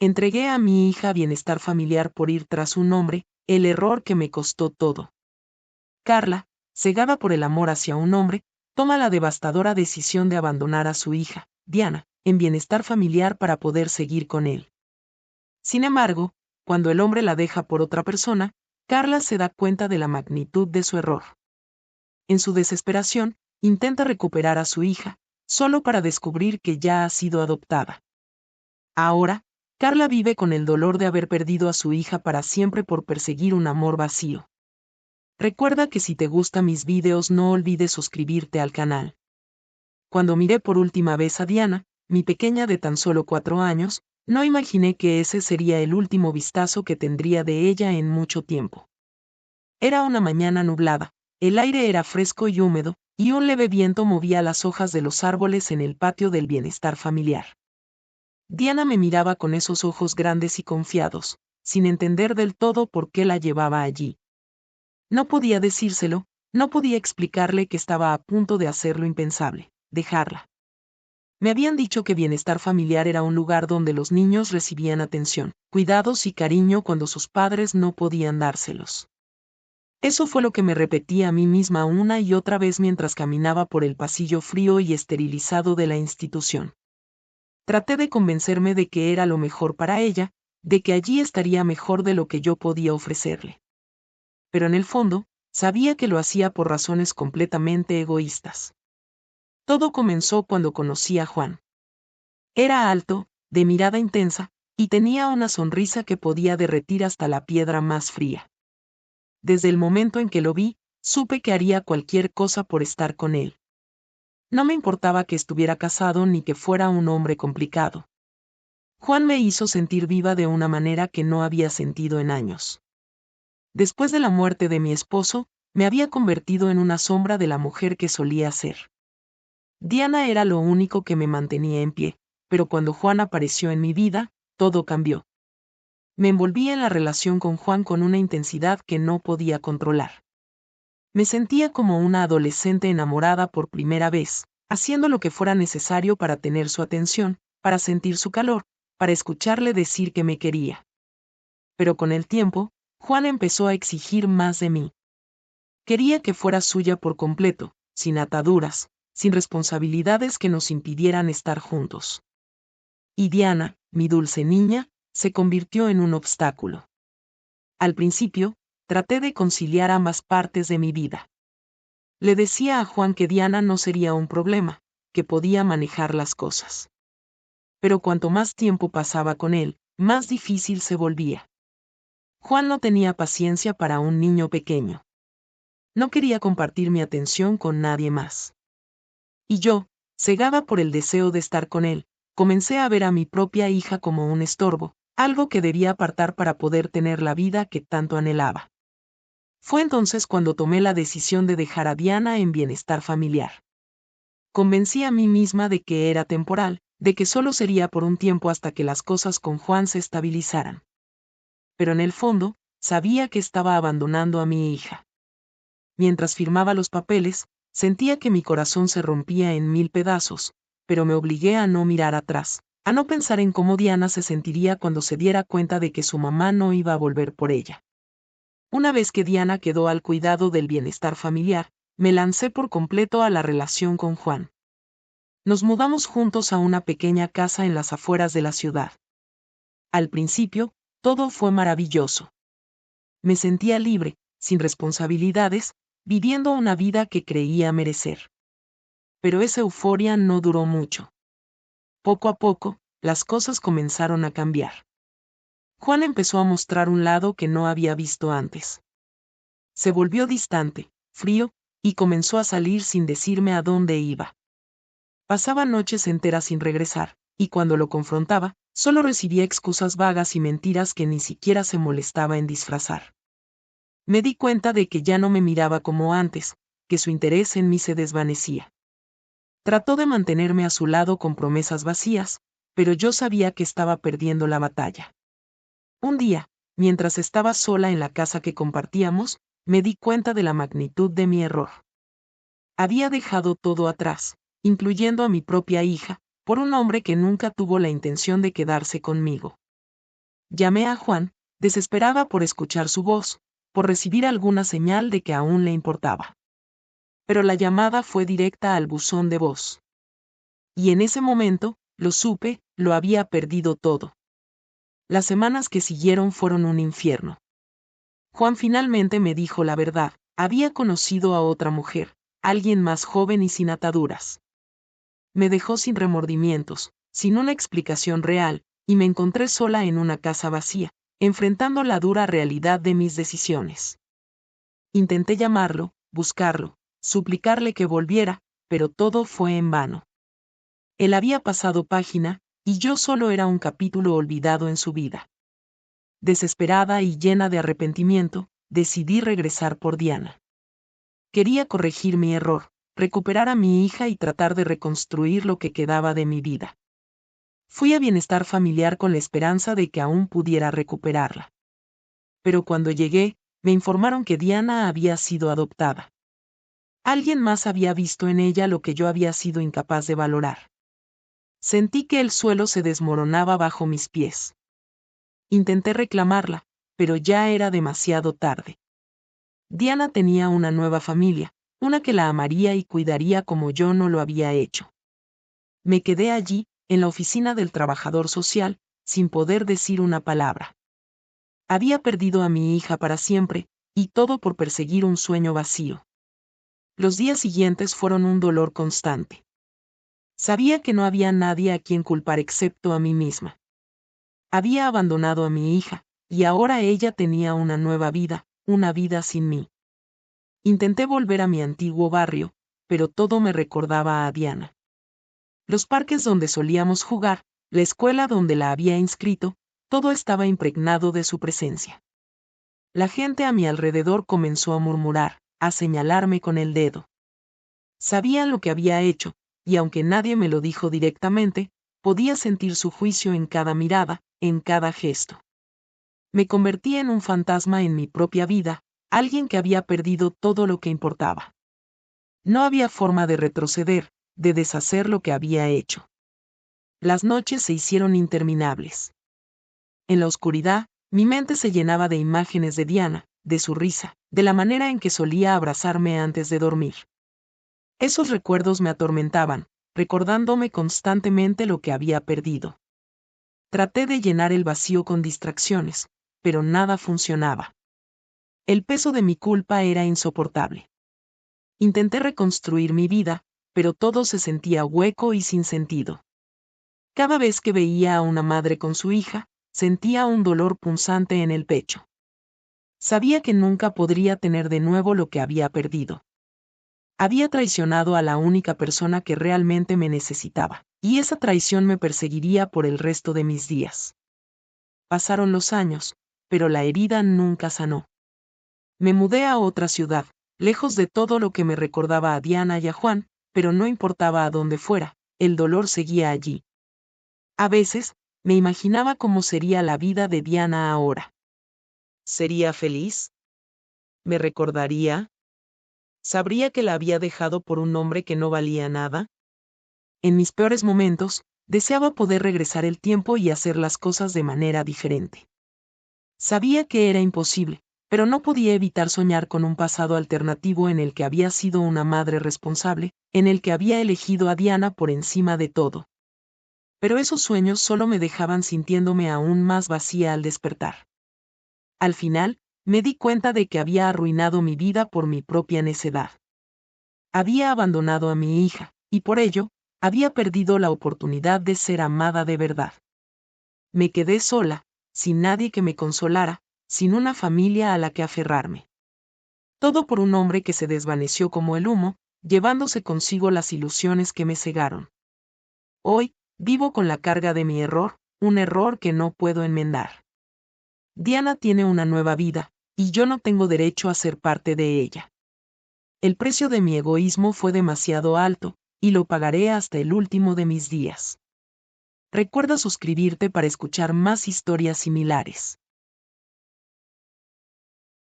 Entregué a mi hija a bienestar familiar por ir tras un hombre, el error que me costó todo. Carla, cegada por el amor hacia un hombre, toma la devastadora decisión de abandonar a su hija, Diana, en bienestar familiar para poder seguir con él. Sin embargo, cuando el hombre la deja por otra persona, Carla se da cuenta de la magnitud de su error. En su desesperación, intenta recuperar a su hija, solo para descubrir que ya ha sido adoptada. Ahora, Carla vive con el dolor de haber perdido a su hija para siempre por perseguir un amor vacío. Recuerda que si te gustan mis videos no olvides suscribirte al canal. Cuando miré por última vez a Diana, mi pequeña de tan solo 4 años, no imaginé que ese sería el último vistazo que tendría de ella en mucho tiempo. Era una mañana nublada, el aire era fresco y húmedo, y un leve viento movía las hojas de los árboles en el patio del bienestar familiar. Diana me miraba con esos ojos grandes y confiados, sin entender del todo por qué la llevaba allí. No podía decírselo, no podía explicarle que estaba a punto de hacer lo impensable, dejarla. Me habían dicho que bienestar familiar era un lugar donde los niños recibían atención, cuidados y cariño cuando sus padres no podían dárselos. Eso fue lo que me repetí a mí misma una y otra vez mientras caminaba por el pasillo frío y esterilizado de la institución. Traté de convencerme de que era lo mejor para ella, de que allí estaría mejor de lo que yo podía ofrecerle. Pero en el fondo, sabía que lo hacía por razones completamente egoístas. Todo comenzó cuando conocí a Juan. Era alto, de mirada intensa, y tenía una sonrisa que podía derretir hasta la piedra más fría. Desde el momento en que lo vi, supe que haría cualquier cosa por estar con él. No me importaba que estuviera casado ni que fuera un hombre complicado. Juan me hizo sentir viva de una manera que no había sentido en años. Después de la muerte de mi esposo, me había convertido en una sombra de la mujer que solía ser. Diana era lo único que me mantenía en pie, pero cuando Juan apareció en mi vida, todo cambió. Me envolví en la relación con Juan con una intensidad que no podía controlar. Me sentía como una adolescente enamorada por primera vez, haciendo lo que fuera necesario para tener su atención, para sentir su calor, para escucharle decir que me quería. Pero con el tiempo, Juan empezó a exigir más de mí. Quería que fuera suya por completo, sin ataduras, sin responsabilidades que nos impidieran estar juntos. Y Diana, mi dulce niña, se convirtió en un obstáculo. Al principio, traté de conciliar ambas partes de mi vida. Le decía a Juan que Diana no sería un problema, que podía manejar las cosas. Pero cuanto más tiempo pasaba con él, más difícil se volvía. Juan no tenía paciencia para un niño pequeño. No quería compartir mi atención con nadie más. Y yo, cegada por el deseo de estar con él, comencé a ver a mi propia hija como un estorbo, algo que debía apartar para poder tener la vida que tanto anhelaba. Fue entonces cuando tomé la decisión de dejar a Diana en bienestar familiar. Convencí a mí misma de que era temporal, de que solo sería por un tiempo hasta que las cosas con Juan se estabilizaran. Pero en el fondo, sabía que estaba abandonando a mi hija. Mientras firmaba los papeles, sentía que mi corazón se rompía en 1000 pedazos, pero me obligué a no mirar atrás, a no pensar en cómo Diana se sentiría cuando se diera cuenta de que su mamá no iba a volver por ella. Una vez que Diana quedó al cuidado del bienestar familiar, me lancé por completo a la relación con Juan. Nos mudamos juntos a una pequeña casa en las afueras de la ciudad. Al principio, todo fue maravilloso. Me sentía libre, sin responsabilidades, viviendo una vida que creía merecer. Pero esa euforia no duró mucho. Poco a poco, las cosas comenzaron a cambiar. Juan empezó a mostrar un lado que no había visto antes. Se volvió distante, frío, y comenzó a salir sin decirme a dónde iba. Pasaba noches enteras sin regresar, y cuando lo confrontaba, solo recibía excusas vagas y mentiras que ni siquiera se molestaba en disfrazar. Me di cuenta de que ya no me miraba como antes, que su interés en mí se desvanecía. Trató de mantenerme a su lado con promesas vacías, pero yo sabía que estaba perdiendo la batalla. Un día, mientras estaba sola en la casa que compartíamos, me di cuenta de la magnitud de mi error. Había dejado todo atrás, incluyendo a mi propia hija, por un hombre que nunca tuvo la intención de quedarse conmigo. Llamé a Juan, desesperada por escuchar su voz, por recibir alguna señal de que aún le importaba. Pero la llamada fue directa al buzón de voz. Y en ese momento, lo supe, lo había perdido todo. Las semanas que siguieron fueron un infierno. Juan finalmente me dijo la verdad, había conocido a otra mujer, alguien más joven y sin ataduras. Me dejó sin remordimientos, sin una explicación real, y me encontré sola en una casa vacía, enfrentando la dura realidad de mis decisiones. Intenté llamarlo, buscarlo, suplicarle que volviera, pero todo fue en vano. Él había pasado página, y yo solo era un capítulo olvidado en su vida. Desesperada y llena de arrepentimiento, decidí regresar por Diana. Quería corregir mi error, recuperar a mi hija y tratar de reconstruir lo que quedaba de mi vida. Fui a Bienestar Familiar con la esperanza de que aún pudiera recuperarla. Pero cuando llegué, me informaron que Diana había sido adoptada. Alguien más había visto en ella lo que yo había sido incapaz de valorar. Sentí que el suelo se desmoronaba bajo mis pies. Intenté reclamarla, pero ya era demasiado tarde. Diana tenía una nueva familia, una que la amaría y cuidaría como yo no lo había hecho. Me quedé allí, en la oficina del trabajador social, sin poder decir una palabra. Había perdido a mi hija para siempre, y todo por perseguir un sueño vacío. Los días siguientes fueron un dolor constante. Sabía que no había nadie a quien culpar excepto a mí misma. Había abandonado a mi hija, y ahora ella tenía una nueva vida, una vida sin mí. Intenté volver a mi antiguo barrio, pero todo me recordaba a Diana. Los parques donde solíamos jugar, la escuela donde la había inscrito, todo estaba impregnado de su presencia. La gente a mi alrededor comenzó a murmurar, a señalarme con el dedo. Sabían lo que había hecho, y aunque nadie me lo dijo directamente, podía sentir su juicio en cada mirada, en cada gesto. Me convertí en un fantasma en mi propia vida, alguien que había perdido todo lo que importaba. No había forma de retroceder, de deshacer lo que había hecho. Las noches se hicieron interminables. En la oscuridad, mi mente se llenaba de imágenes de Diana, de su risa, de la manera en que solía abrazarme antes de dormir. Esos recuerdos me atormentaban, recordándome constantemente lo que había perdido. Traté de llenar el vacío con distracciones, pero nada funcionaba. El peso de mi culpa era insoportable. Intenté reconstruir mi vida, pero todo se sentía hueco y sin sentido. Cada vez que veía a una madre con su hija, sentía un dolor punzante en el pecho. Sabía que nunca podría tener de nuevo lo que había perdido. Había traicionado a la única persona que realmente me necesitaba, y esa traición me perseguiría por el resto de mis días. Pasaron los años, pero la herida nunca sanó. Me mudé a otra ciudad, lejos de todo lo que me recordaba a Diana y a Juan, pero no importaba a dónde fuera, el dolor seguía allí. A veces, me imaginaba cómo sería la vida de Diana ahora. ¿Sería feliz? ¿Me recordaría? ¿Sabría que la había dejado por un hombre que no valía nada? En mis peores momentos, deseaba poder regresar el tiempo y hacer las cosas de manera diferente. Sabía que era imposible, pero no podía evitar soñar con un pasado alternativo en el que había sido una madre responsable, en el que había elegido a Diana por encima de todo. Pero esos sueños solo me dejaban sintiéndome aún más vacía al despertar. Al final, me di cuenta de que había arruinado mi vida por mi propia necedad. Había abandonado a mi hija, y por ello, había perdido la oportunidad de ser amada de verdad. Me quedé sola, sin nadie que me consolara, sin una familia a la que aferrarme. Todo por un hombre que se desvaneció como el humo, llevándose consigo las ilusiones que me cegaron. Hoy, vivo con la carga de mi error, un error que no puedo enmendar. Diana tiene una nueva vida, y yo no tengo derecho a ser parte de ella. El precio de mi egoísmo fue demasiado alto, y lo pagaré hasta el último de mis días. Recuerda suscribirte para escuchar más historias similares.